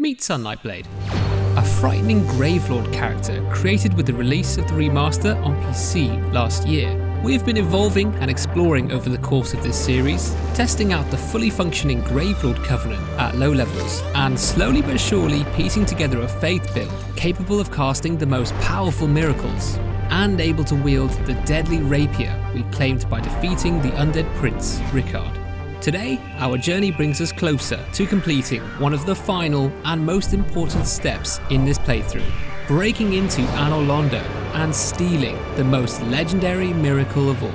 Meet Sunlightblade, a frightening Gravelord character created with the release of the remaster on PC last year. We've been evolving and exploring over the course of this series, testing out the fully functioning Gravelord Covenant at low levels, and slowly but surely piecing together a faith build capable of casting the most powerful miracles, and able to wield the deadly rapier we claimed by defeating the undead prince, Ricard. Today, our journey brings us closer to completing one of the final and most important steps in this playthrough, breaking into Anor Londo and stealing the most legendary miracle of all.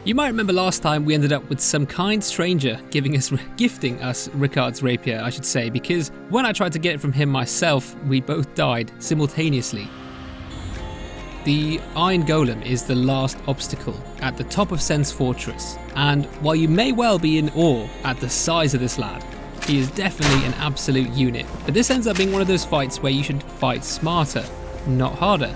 You might remember last time we ended up with some kind stranger gifting us Ricard's rapier, I should say, because when I tried to get it from him myself, we both died simultaneously. The Iron Golem is the last obstacle at the top of Sen's Fortress, and while you may well be in awe at the size of this lad, he is definitely an absolute unit. But this ends up being one of those fights where you should fight smarter, not harder.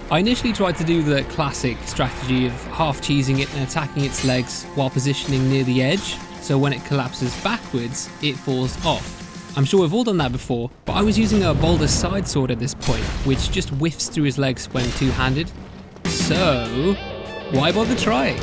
I initially tried to do the classic strategy of half-cheesing it and attacking its legs while positioning near the edge, so when it collapses backwards, it falls off. I'm sure we've all done that before, but I was using a Boulder side sword at this point, which just whiffs through his legs when two-handed. So, why bother trying?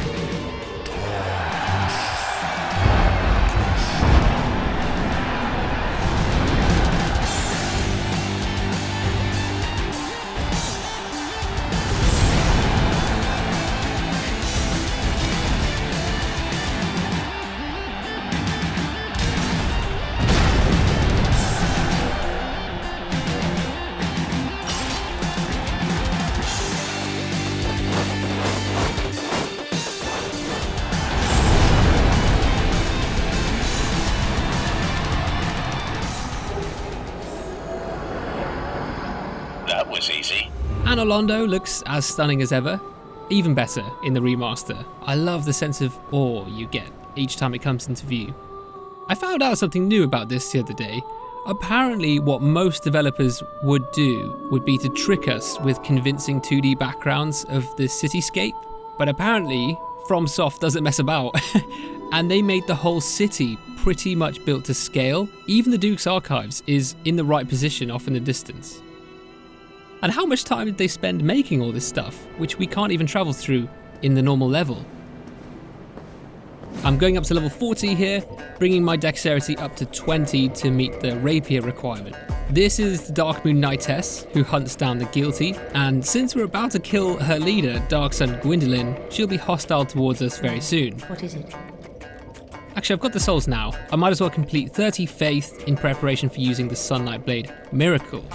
Easy. Anor Londo looks as stunning as ever, even better in the remaster. I love the sense of awe you get each time it comes into view. I found out something new about this the other day. Apparently what most developers would do would be to trick us with convincing 2D backgrounds of the cityscape, but apparently FromSoft doesn't mess about, and they made the whole city pretty much built to scale. Even the Duke's Archives is in the right position off in the distance. And how much time did they spend making all this stuff, which we can't even travel through in the normal level? I'm going up to level 40 here, bringing my dexterity up to 20 to meet the rapier requirement. This is the Darkmoon Knightess, who hunts down the guilty, and since we're about to kill her leader, Dark Sun Gwendolyn, she'll be hostile towards us very soon. What is it? Actually, I've got the souls now. I might as well complete 30 faith in preparation for using the Sunlightblade miracle.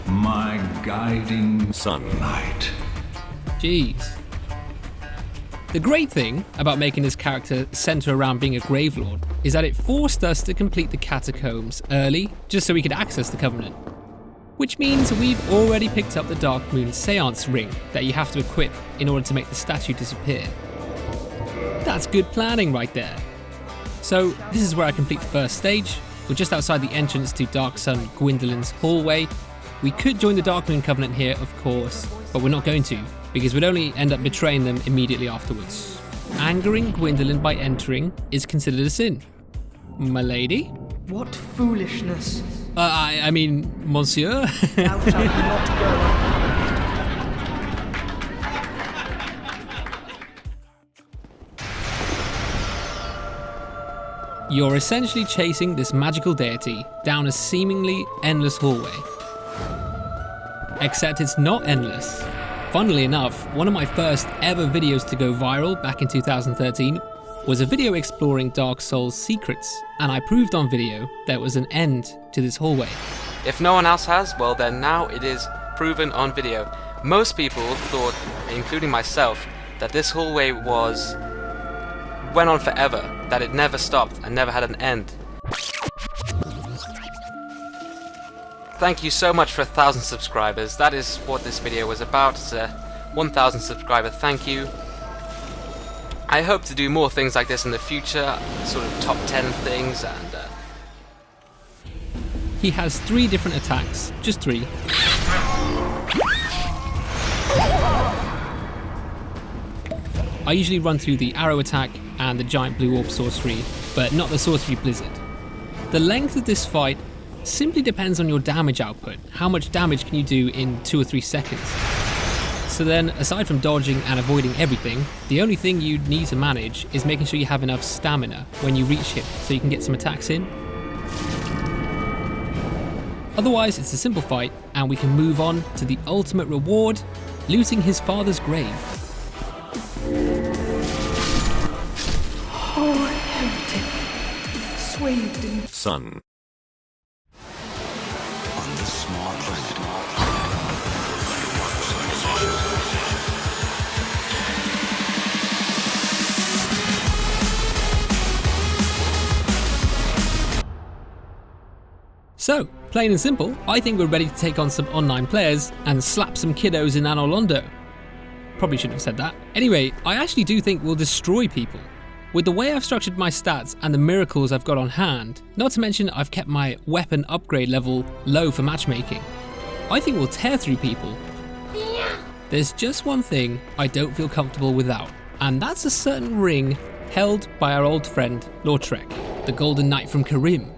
My guiding sunlight. Jeez. The great thing about making this character centre around being a Gravelord is that it forced us to complete the catacombs early, just so we could access the Covenant. Which means we've already picked up the Darkmoon Seance ring that you have to equip in order to make the statue disappear. That's good planning right there. So this is where I complete the first stage. We're just outside the entrance to Dark Sun Gwendolyn's hallway. We could join the Darkmoon Covenant here, of course, but we're not going to, because we'd only end up betraying them immediately afterwards. Angering Gwendolyn by entering is considered a sin. My lady? What foolishness. I mean, monsieur? Thou shalt not go. You're essentially chasing this magical deity down a seemingly endless hallway. Except it's not endless. Funnily enough, one of my first ever videos to go viral back in 2013 was a video exploring Dark Souls secrets, and I proved on video there was an end to this hallway. If no one else has, well then now it is proven on video. Most people thought, including myself, that this hallway went on forever, that it never stopped and never had an end. Thank you so much for 1,000 subscribers. That is what this video was about. It's a 1,000 subscriber thank you. I hope to do more things like this in the future, sort of top 10 things, and He has 3 different attacks, just 3. I usually run through the arrow attack and the giant blue orb sorcery, but not the sorcery blizzard. The length of this fight simply depends on your damage output. How much damage can you do in 2 or 3 seconds? So then, aside from dodging and avoiding everything, the only thing you need to manage is making sure you have enough stamina when you reach him so you can get some attacks in. Otherwise, it's a simple fight, and we can move on to the ultimate reward, looting his father's grave. Oh, heretic. Swathed in Sun. On this small planet. So, plain and simple, I think we're ready to take on some online players and slap some kiddos in Anor Londo. Probably shouldn't have said that. Anyway, I actually do think we'll destroy people. With the way I've structured my stats and the miracles I've got on hand, not to mention I've kept my weapon upgrade level low for matchmaking, I think we'll tear through people. There's just one thing I don't feel comfortable without, and that's a certain ring held by our old friend Lautrec, the Golden Knight from Karim.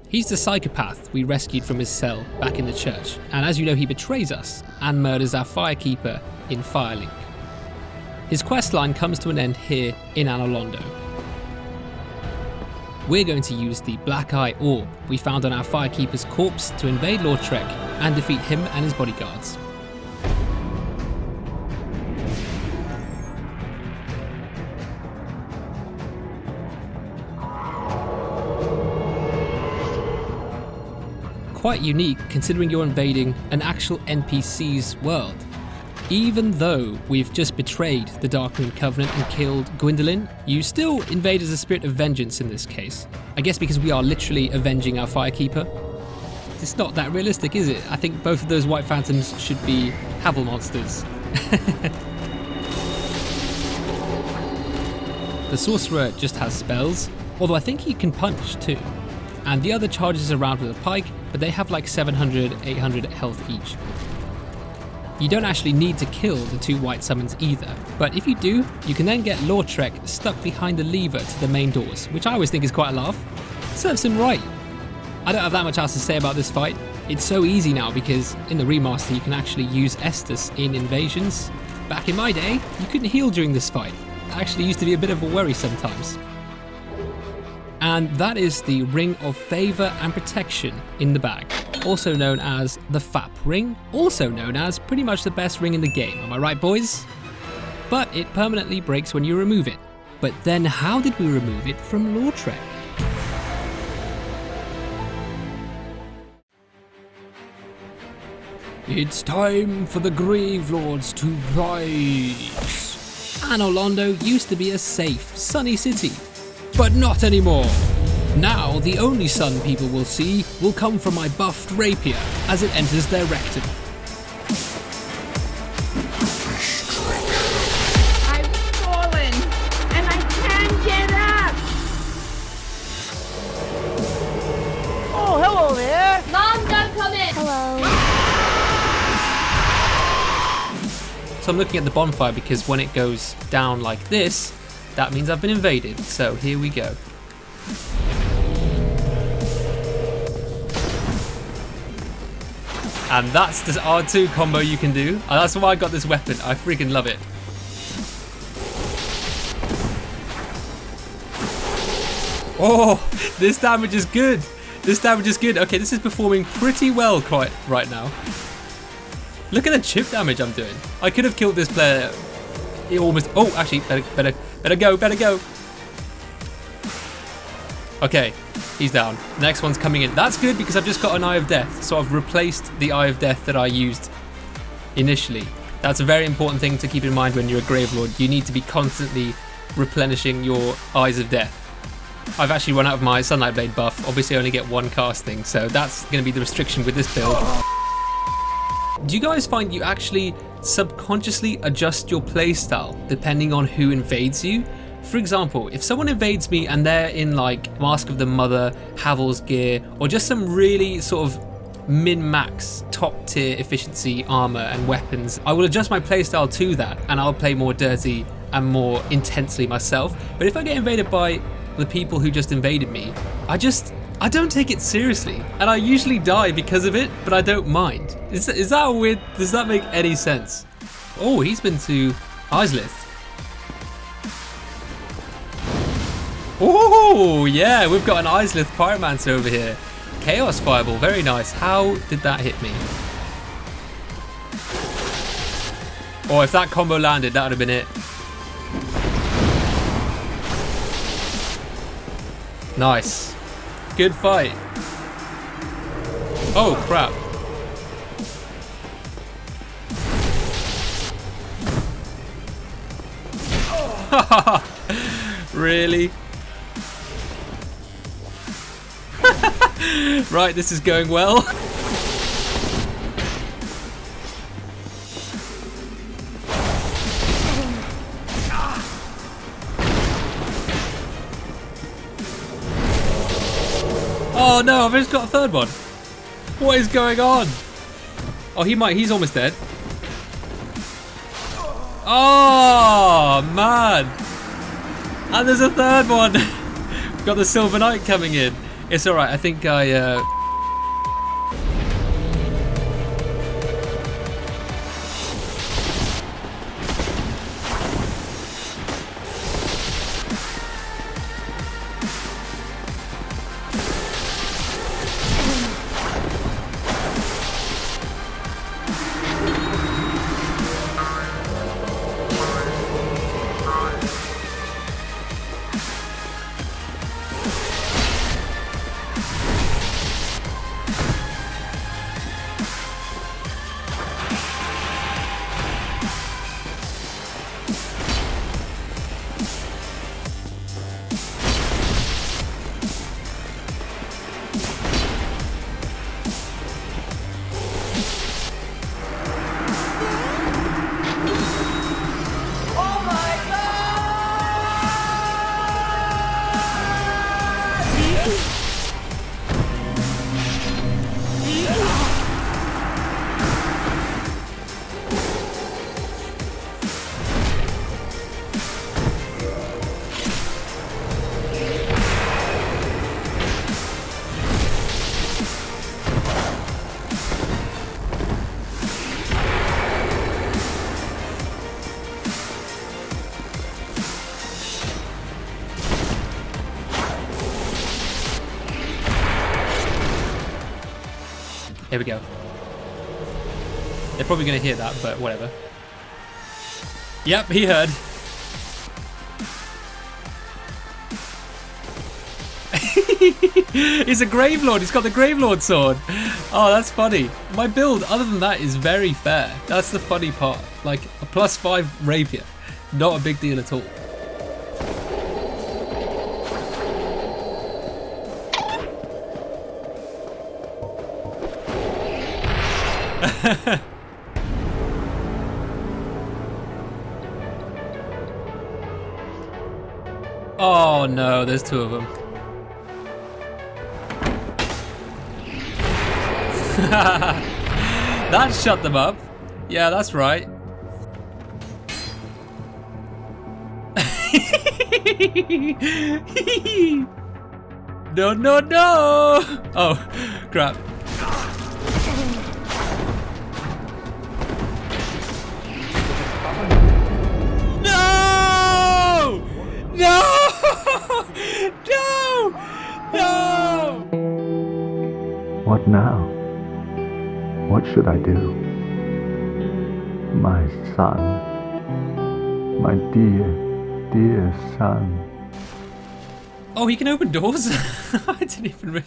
He's the psychopath we rescued from his cell back in the church, and as you know, he betrays us and murders our firekeeper in Firelink. His questline comes to an end here in Anor Londo. We're going to use the Black Eye Orb we found on our firekeeper's corpse to invade Lautrec and defeat him and his bodyguards. Quite unique considering you're invading an actual NPC's world. Even though we've just betrayed the Darkmoon Covenant and killed Gwendolyn, you still invade as a spirit of vengeance in this case. I guess because we are literally avenging our firekeeper. It's not that realistic, is it? I think both of those white phantoms should be Havel monsters. The sorcerer just has spells, although I think he can punch too. And the other charges around with a pike, but they have like 700, 800 health each. You don't actually need to kill the 2 white summons either, but if you do, you can then get Lautrec stuck behind the lever to the main doors, which I always think is quite a laugh. Serves him right. I don't have that much else to say about this fight. It's so easy now because in the remaster you can actually use Estus in invasions. Back in my day, you couldn't heal during this fight. It actually used to be a bit of a worry sometimes. And that is the Ring of Favour and Protection in the bag, also known as the FAP ring, also known as pretty much the best ring in the game, am I right boys? But it permanently breaks when you remove it. But then how did we remove it from Lautrec? It's time for the Gravelords to rise. Anor Londo used to be a safe, sunny city. But not anymore. Now the only sun people will see will come from my buffed rapier as it enters their rectum. I've fallen and I can't get up. Oh, hello there. Mom, Dad, come in. Hello. So I'm looking at the bonfire because when it goes down like this, that means I've been invaded, so here we go. And that's the R2 combo you can do. And that's why I got this weapon. I freaking love it. Oh, this damage is good. This damage is good. Okay, this is performing pretty well quite right now. Look at the chip damage I'm doing. I could have killed this player. It almost. Oh, actually, better go. Okay, he's down. Next one's coming in. That's good because I've just got an Eye of Death. So I've replaced the Eye of Death that I used initially. That's a very important thing to keep in mind when you're a Gravelord. You need to be constantly replenishing your Eyes of Death. I've actually run out of my Sunlight Blade buff. Obviously I only get 1 casting, so that's going to be the restriction with this build. Do you guys find you actually subconsciously adjust your playstyle depending on who invades you. For example, if someone invades me and they're in like Mask of the Mother, Havel's gear, or just some really sort of min-max top tier efficiency armor and weapons, I will adjust my playstyle to that and I'll play more dirty and more intensely myself. But if I get invaded by the people who just invaded me, I don't take it seriously, and I usually die because of it, but I don't mind. Is that weird? Does that make any sense? Oh, he's been to Islith. Oh, yeah, we've got an Islith Pyromancer over here. Chaos Fireball, very nice. How did that hit me? Oh, if that combo landed, that would have been it. Nice. Good fight. Oh, crap. Really? Right, this is going well. Oh no, I've just got a third one. What is going on? Oh, he's almost dead. Oh, man. And there's a third one. We've got the Silver Knight coming in. It's alright, I think I... Here we go. They're probably going to hear that, but whatever. Yep, he heard. He's a Gravelord. He's got the Gravelord sword. Oh, that's funny. My build, other than that, is very fair. That's the funny part. Like, a +5 rapier. Not a big deal at all. Oh no, there's two of them. That shut them up. Yeah, that's right. No, no, no! Oh, crap. No! No! No! No! What now? What should I do? My son. My dear, dear son. Oh, he can open doors? I didn't even...